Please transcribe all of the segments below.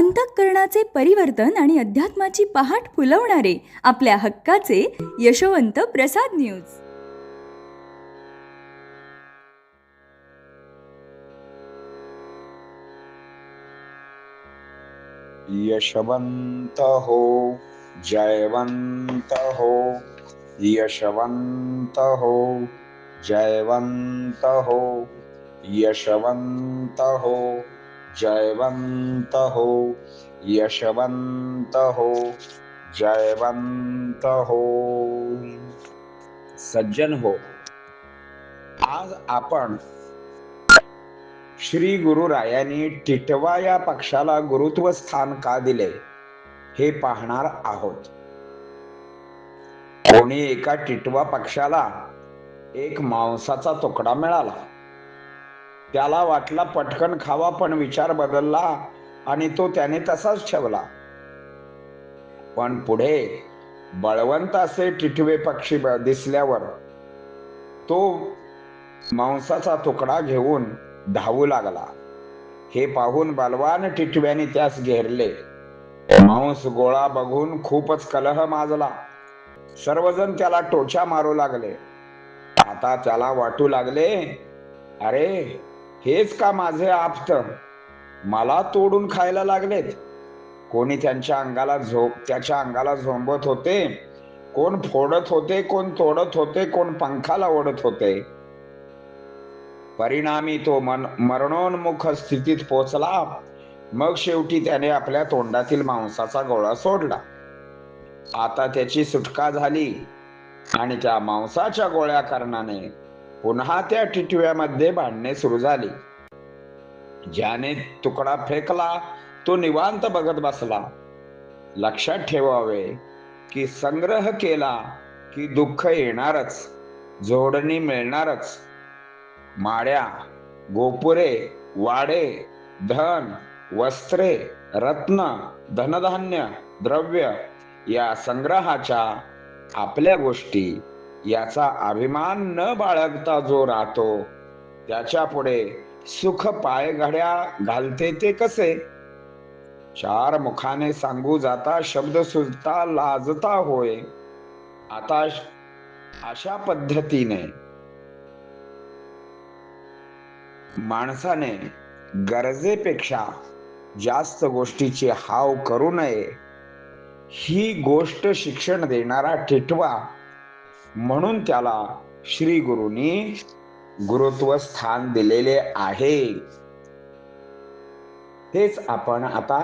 अंतःकरणाचे परिवर्तन आणि अध्यात्माची पहाट फुलवणारे आपल्या हक्काचे यशवंत प्रसाद न्यूज. यशवंत हो, जयवंत हो, यशवंत हो, जयवंत हो, यशवंत हो, जयवंत हो, यशवंत हो, जयवंत हो. सज्जन हो, आज आपण श्री गुरुरायांनी टिटवा या पक्षाला गुरुत्व स्थान का दिले हे पाहणार आहोत. कोणी एका टिटवा पक्षाला एक मांसाचा तुकडा मिळाला. त्याला वाटला पटकन खावा, पण विचार बदलला आणि तो त्याने तसाच ठेवला. पण पुढे बळवंत असे टिटवे पक्षी दिसल्यावर तो मांसाचा तुकडा घेऊन धावू लागला. हे पाहून बलवान टिटव्याने त्यास घेरले. मांस गोळा बघून खूपच कलह माजला. सर्वजण त्याला टोचा मारू लागले. आता त्याला वाटू लागले, अरे हेच का माझे आप्त मला तोडून खायला लागलेत. कोणी त्याच्या अंगाला झोंबत होते, कोण फोडत होते, कोण तोडत होते, कोण पंखाला ओढत होते. परिणामी तो मरणोन्मुख स्थितीत पोचला. मग शेवटी त्याने आपल्या तोंडातील मांसाचा गोळा सोडला. आता त्याची सुटका झाली आणि त्या मांसाच्या गोळ्या कारणाने पुन्हा त्या टिटव्यामध्ये भांडणे सुरू झाली. ज्याने तुकडा फेकला तो निवांत बघत बसला. लक्षात ठेवावे की संग्रह केला की दुःख येणारच, जोडणी मिळणारच. माड्या, गोपुरे, वाडे, धन, वस्त्रे, रत्न, धनधान्य, द्रव्य या संग्रहाच्या आपल्या गोष्टी याचा अभिमान न बाळगता जो राहतो, त्याच्या पुढे सुख पायघड्या घालते ते कसे. चार मुखाने सांगू जाता शब्द सुचता लाजता होय. आता अशा पद्धतीने माणसाने गरजेपेक्षा जास्त गोष्टीची हाव करू नये. ही गोष्ट शिक्षण देणारा टिटवा म्हणून त्याला श्री गुरुंनी गुरुत्व स्थान दिलेले आहे. तेच आपण आता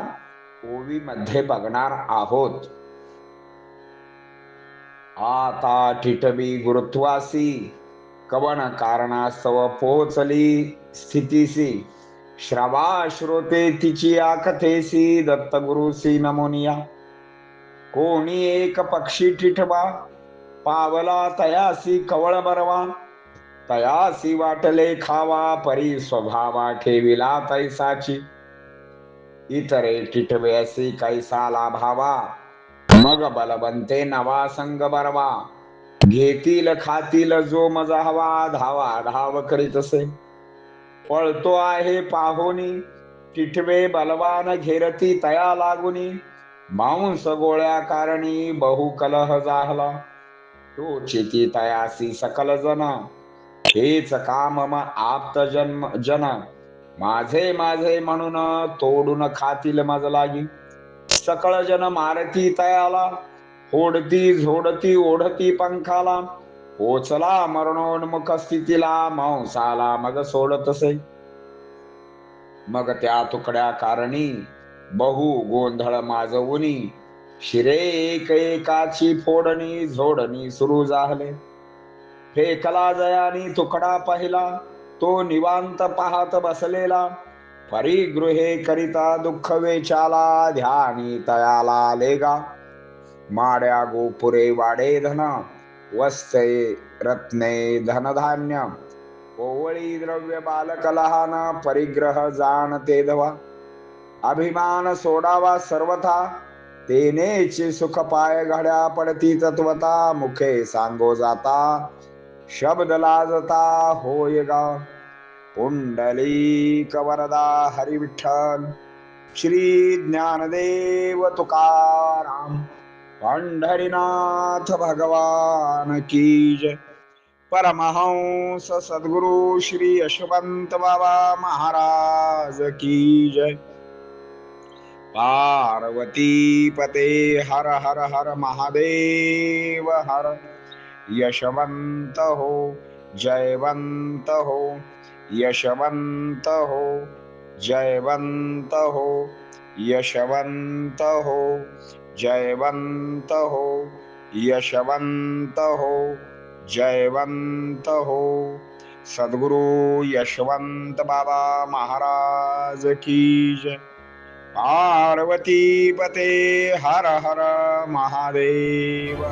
ओवीमध्ये बघणार आहोत. आता टिटवी गुरुत्वासी कवन कारणास्तव पोहोचली स्थितीसी. श्रवा श्रोते तिची या कथेसी दत्तगुरुसी नमोनिया. कोणी एक पक्षी टिटवा पावला तयासी कवळ बरवा. तयासी वाटले खावा परी स्वभावा ठेविला तैसाची. इतरे टिटव्यासी कैसा लाभावा मग बलवंते नवा संग बरवा. घेतील खातील जो मजा हवा धावा धाव करीत असे. पळतो आहे पाहुनी टिटवे बलवान घेरती तया लागुनी. मांस गोळ्या कारणी बहु कलह जाहला. टोचिती तयासी सकल जन हेच काम आप्त जन. माझे माझे म्हणून तोडून खातील मज लागी. सकळ जन मारती तयाला फोडती झोडती ओढती पंखाला. पोचला मरणोन्मुख स्थितीला मांसाला मग सोडतसे. मग त्या तुकड्या कारणी बहु गोंधळ माजवुनी. शिरे एक एकाची फोडणी झोडणी सुरू झाले. फेकला जयानी तुकडा पहिला तो निवांत पाहत बसलेला. परिगृहे करिता दुःख वेचाला ध्यानी तयाला आलेगा. माड्या गोपुरे वाडे धन वस्त्रे रत्ने धनधान्य ओवळी द्रव्य बालक लहान परिग्रह जाणते धवा. अभिमान सोडावा सर्वथा तेनेची सुख पाय घड्या पडती तत्वता. मुखे सांगो जाता शब्द लाजता होय गा. पुंडलिक वरदा हरी विठ्ठल. श्री ज्ञानदेव तुकाराम पंढरीनाथ भगवान की जय. परमहंस सद्गुरु श्री यशवंत बाबा महाराज की जय. पार्वती पते हर हर हर महादेव हर. यशवंत हो, जयवंत हो, यशवंत हो, जयवंत हो, यशवंत हो, जयवंत हो, यशवंत हो, जयवंत हो. सद्गुरु यशवंत बाबा महाराज की जय. पार्वती पते हर हर महादेव.